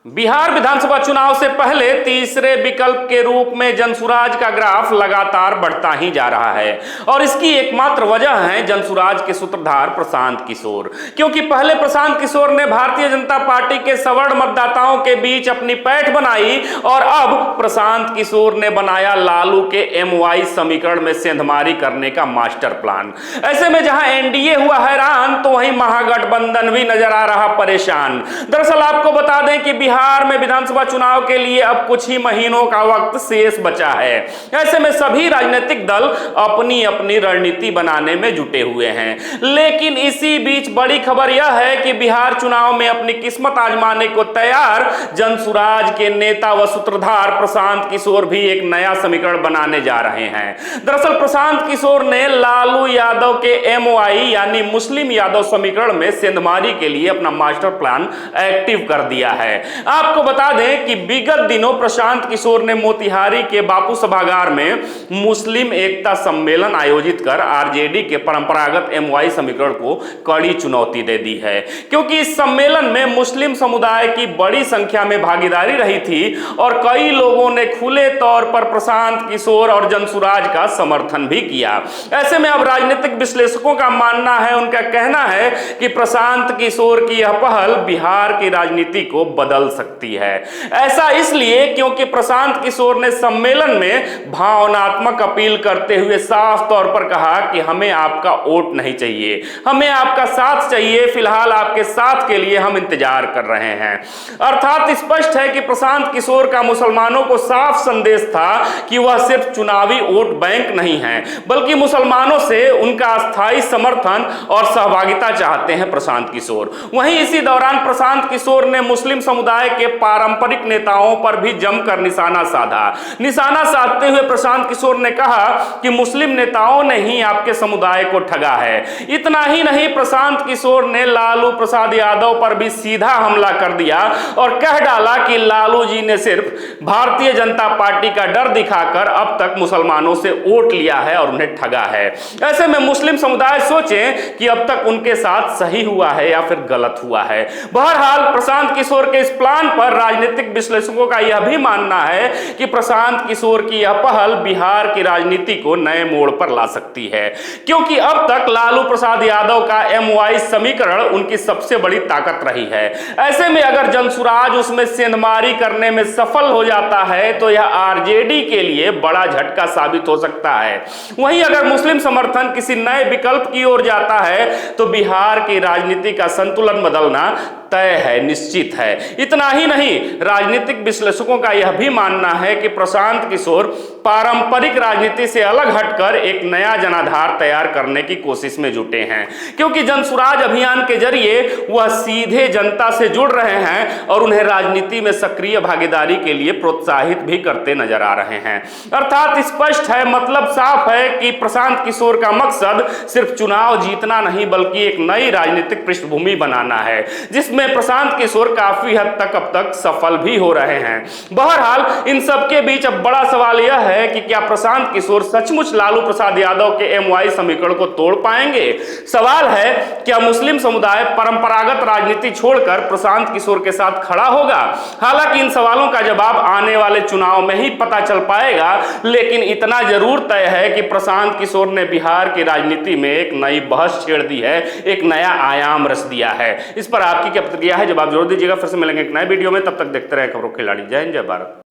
बिहार विधानसभा चुनाव से पहले तीसरे विकल्प के रूप में जनसुराज का ग्राफ लगातार बढ़ता ही जा रहा है और इसकी एकमात्र वजह है जनसुराज के सूत्रधार प्रशांत किशोर। क्योंकि पहले प्रशांत किशोर ने भारतीय जनता पार्टी के सवर्ण मतदाताओं के बीच अपनी पैठ बनाई और अब प्रशांत किशोर ने बनाया लालू के एमवाई समीकरण में सेंधमारी करने का मास्टर प्लान। ऐसे में जहां एनडीए हुआ हैरान तो वहीं महागठबंधन भी नजर आ रहा परेशान। दरअसल आपको बता दें कि बिहार में विधानसभा चुनाव के लिए अब कुछ ही महीनों का वक्त शेष बचा है। ऐसे में सभी राजनीतिक दल अपनी अपनी रणनीति बनाने में जुटे हुए हैं। लेकिन इसी बीच बड़ी खबर यह है कि बिहार चुनाव में अपनी किस्मत आजमाने को तैयार जनसुराज के नेता व सूत्रधार प्रशांत किशोर भी एक नया समीकरण बनाने जा रहे हैं। दरअसल प्रशांत किशोर ने लालू यादव के एमओआई यानी मुस्लिम यादव समीकरण में सेंधमारी के लिए अपना मास्टर प्लान एक्टिव कर दिया है। आपको बता दें कि विगत दिनों प्रशांत किशोर ने मोतिहारी के बापू सभागार में मुस्लिम एकता सम्मेलन आयोजित कर आरजेडी के परंपरागत एमवाई समीकरण को कड़ी चुनौती दे दी है। क्योंकि इस सम्मेलन में मुस्लिम समुदाय की बड़ी संख्या में भागीदारी रही थी और कई लोगों ने खुले तौर पर प्रशांत किशोर और जनसुराज का समर्थन भी किया। ऐसे में अब राजनीतिक विश्लेषकों का मानना है, उनका कहना है कि प्रशांत किशोर की यह पहल बिहार की राजनीति को बदल सकती है। ऐसा इसलिए क्योंकि प्रशांत किशोर ने सम्मेलन में भावनात्मक अपील करते हुए साफ तौर पर कहा कि हमें आपका वोट नहीं चाहिए, हमें आपका साथ चाहिए, फिलहाल आपके साथ के लिए हम इंतजार कर रहे हैं। अर्थात स्पष्ट है कि प्रशांत किशोर का मुसलमानों को साफ संदेश था कि वह सिर्फ चुनावी वोट बैंक नहीं है, बल्कि मुसलमानों से उनका अस्थायी समर्थन और सहभागिता चाहते हैं प्रशांत किशोर। वहीं इसी दौरान प्रशांत किशोर ने मुस्लिम समुदाय के पारंपरिक नेताओं पर भी जमकर निशाना साधा। निशाना साधते हुए प्रशांत किशोर ने कहा कि मुस्लिम नेताओं ने ही आपके समुदाय को ठगा है। इतना ही नहीं, प्रशांत किशोर ने लालू प्रसाद यादव पर भी सीधा हमला कर दिया और कह डाला कि लालू जी ने सिर्फ भारतीय जनता पार्टी का डर दिखाकर अब तक मुसलमानों से वोट लिया है और उन्हें ठगा है। ऐसे में मुस्लिम समुदाय सोचे कि अब तक उनके साथ सही हुआ है या फिर गलत हुआ है। बहरहाल प्रशांत किशोर के इस प्लान पर राजनीतिक विश्लेषकों का यह भी मानना है कि प्रशांत किशोर की यह पहल बिहार की राजनीति को नए मोड़ पर ला सकती है। क्योंकि अब तक लालू प्रसाद यादव का एमवाई समीकरण उनकी सबसे बड़ी ताकत रही है। ऐसे में अगर जनसुराज उसमें सेंधमारी करने में सफल हो जाता है तो यह आरजेडी के लिए बड़ा झटका साबित हो सकता है। वहीं अगर मुस्लिम समर्थन किसी नए विकल्प की ओर जाता है तो बिहार की राजनीति का संतुलन बदलना तय है, निश्चित है। इतना ही नहीं, राजनीतिक विश्लेषकों का यह भी मानना है कि प्रशांत किशोर पारंपरिक राजनीति से अलग हटकर एक नया जनाधार तैयार करने की कोशिश में जुटे हैं। क्योंकि जनसुराज अभियान के जरिए वह सीधे जनता से जुड़ रहे हैं और उन्हें राजनीति में सक्रिय भागीदारी के लिए प्रोत्साहित भी करते नजर आ रहे हैं। अर्थात स्पष्ट है, मतलब साफ है कि प्रशांत किशोर का मकसद सिर्फ चुनाव जीतना नहीं बल्कि एक नई राजनीतिक पृष्ठभूमि बनाना है, जिसमें प्रशांत किशोर काफी हद तक अब तक सफल भी हो रहे हैं। बहरहाल इन सबके बीच अब बड़ा सवाल यह है कि क्या प्रशांत किशोर सचमुच लालू प्रसाद यादव के एमवाई समीकरण को तोड़ पाएंगे। सवाल है, क्या मुस्लिम समुदाय परंपरागत राजनीति छोड़कर प्रशांत किशोर के साथ खड़ा होगा। हालांकि इन सवालों का जवाब आने वाले चुनाव में ही पता चल पाएगा, लेकिन इतना जरूर तय है कि प्रशांत किशोर ने बिहार की राजनीति में एक नई बहस छेड़ दी है, एक नया आयाम रच दिया है। इस पर आपकी क्या प्रतिक्रिया है, जवाब जरूर दीजिएगा। फिर से मिलेंगे एक नए वीडियो में, तब तक देखते रहे खबरों खिलाड़ी। जय हिंद, जय भारत।